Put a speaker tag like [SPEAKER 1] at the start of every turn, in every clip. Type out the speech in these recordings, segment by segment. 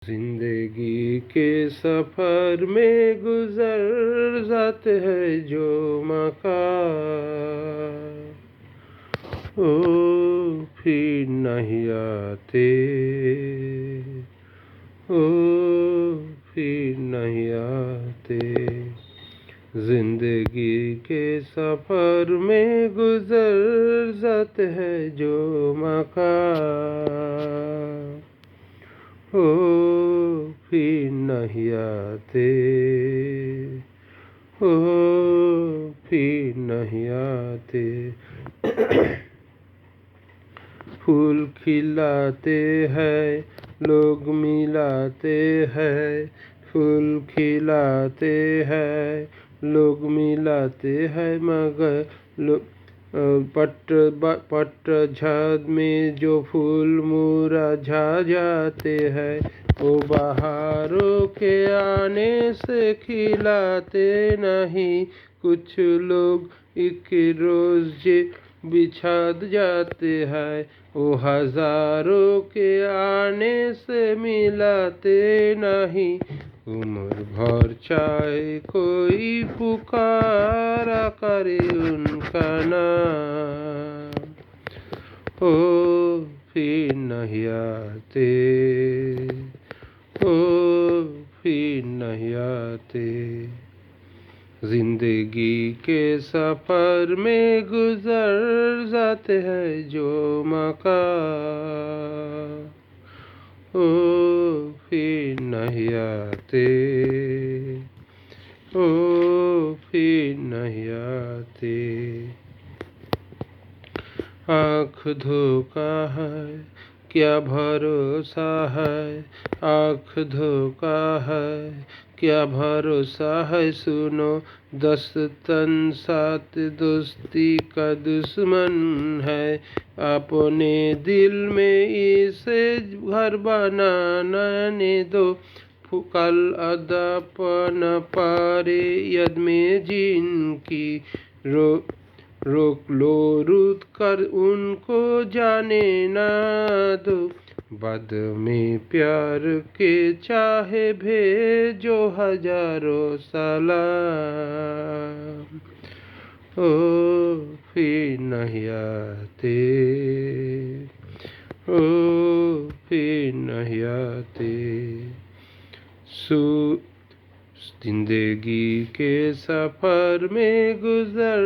[SPEAKER 1] जिंदगी के सफर में गुजर जाते हैं जो मका ओ फिर नहीं आते ओ फिर नहीं आते। जिंदगी के सफर में गुजर जाते हैं जो मका ओ फिर नहीं आते ओ फिर नहीं आते। फूल खिलाते हैं लोग मिलाते हैं, फूल खिलाते हैं लोग मिलाते हैं, मगर पतझड़ में जो फूल मुरझा जाते हैं वो बहारों के आने से खिलाते नहीं। कुछ लोग एक रोज बिछा जाते हैं वो हजारों के आने से मिलाते नहीं। उम्र भर चाहे कोई पुकारा करे उनका नाम ओ फिर नहीं आते ओ फिर नहीं आते। जिंदगी के सफर में गुजर जाते हैं जो मका ओ फिर नहीं आते ओ फिर नहीं आते। आँख धोखा है क्या भरोसा है, आँख धोखा है क्या भरोसा है। सुनो 10 तन 7 दोस्ती का दुश्मन है, अपने दिल में इसे घर बनाने दो। कल अदपन पारे यद में जिनकी रोक लो रुत कर उनको जाने ना दो। बद में प्यार के चाहे भेजो हजारों सलाम ओ फिर नहीं आते ओ फिर नहीं आते। जिंदगी के सफर में गुजर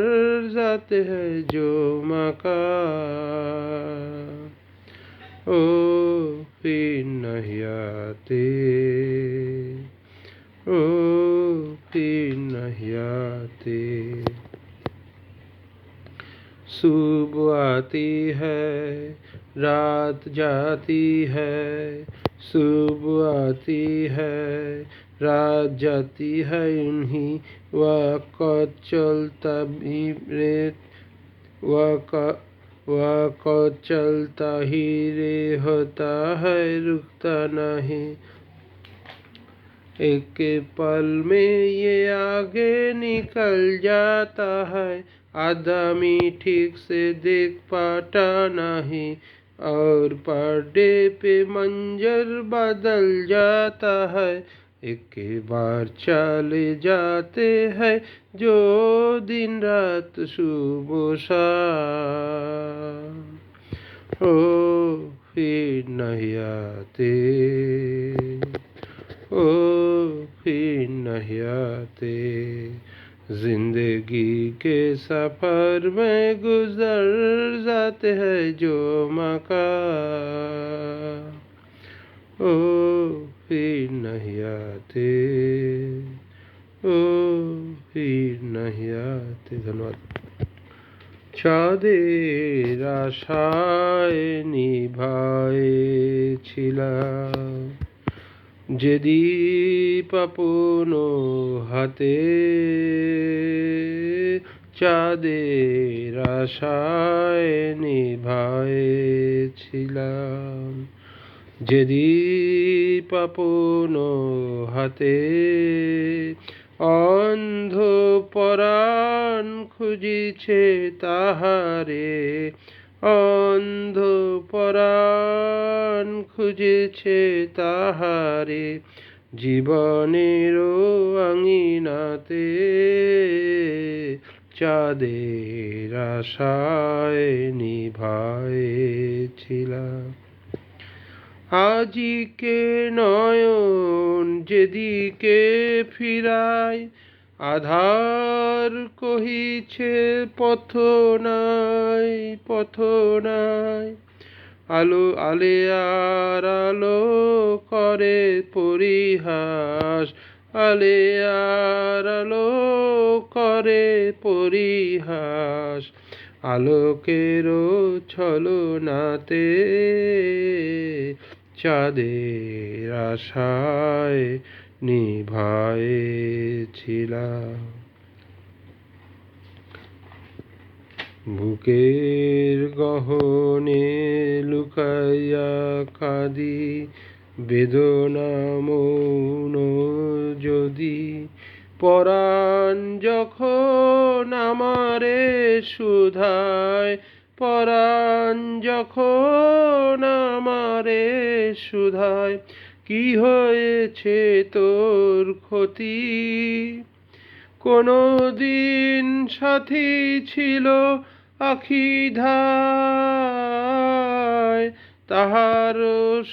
[SPEAKER 1] जाते हैं जो मका ओ फिर नहीं आते ओ फिर नहीं आते। सुबह आती है रात जाती है, सुबह आती है रात जाती है, इन्हीं वक़्त चलता भी वक़्त चलता ही रे होता है रुकता नहीं। एक पल में ये आगे निकल जाता है, आदमी ठीक से देख पाता नहीं और पर्दे पे मंजर बदल जाता है। एक बार चले जाते हैं जो दिन रात सुबह शाम ओ फिर नहीं आते ओ फिर नहीं आते। जिंदगी के सफर में गुजर जाते हैं जो मका ओ फिर नहीं आते ओ फिर नहीं आते। धन्यवाद। চাঁদের আশায় নিভাইছিলাম যে দীপ আপন হাতে, চাঁদের আশায় নিভাইছিলাম যে দীপ আপন হাতে। অন্ধ পরাণ খুঁজিছে তাহারে, অন্ধ পরাণ খুঁজেছে তাহারে জীবনের আঙিনাতে, চাঁদের আশায় নিভায়েছিলাম। আজিকে নয়ন যেদিকে ফিরায়, আধার কহিছে পথ নাই, পথ নাই। আলো আলেয়ার আলো করে পরিহাস, আলেয়ার আলো করে পরিহাস। আলোকেরও ছলনাতে চাঁদের আশায় নিভায়েছিলাম। বুকের গহনে লুকাইয়া কাঁদি, বেদনা মৌন যদি। পরাণ যখন আমারে শুধায়, পরাণ যখন আমারে শুধায়, কি হয়েছে তোর ক্ষতি? কোনদিন সাথী ছিল আখি ধায়, তাহার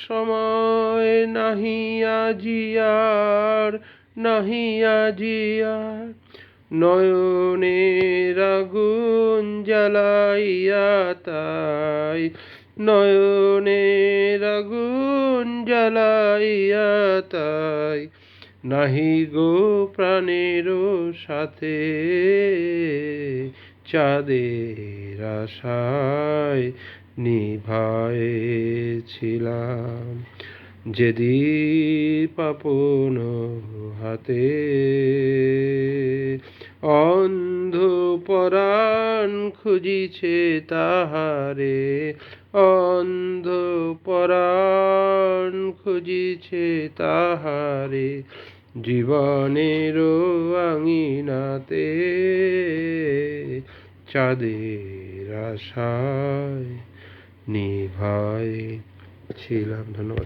[SPEAKER 1] সময় নাহি আজি আর, নাহি আজি আর। নয়নের আগুন জ্বালাইয়া তাই, নয়নের আগুন জ্বালাইয়া তাই। নাহি গো প্রাণের সাথে চাঁদের আশায় নিভায়েছিলাম। যেদীপ আপন হাতে অন্ধ পরাণ খুঁজিছে তাহারে, অন্ধ পরাণ খুঁজিছে তাহারে জীবনের আঙিনাতে, চাঁদের আশায় নিভায়েছিলাম। ধন্যবাদ।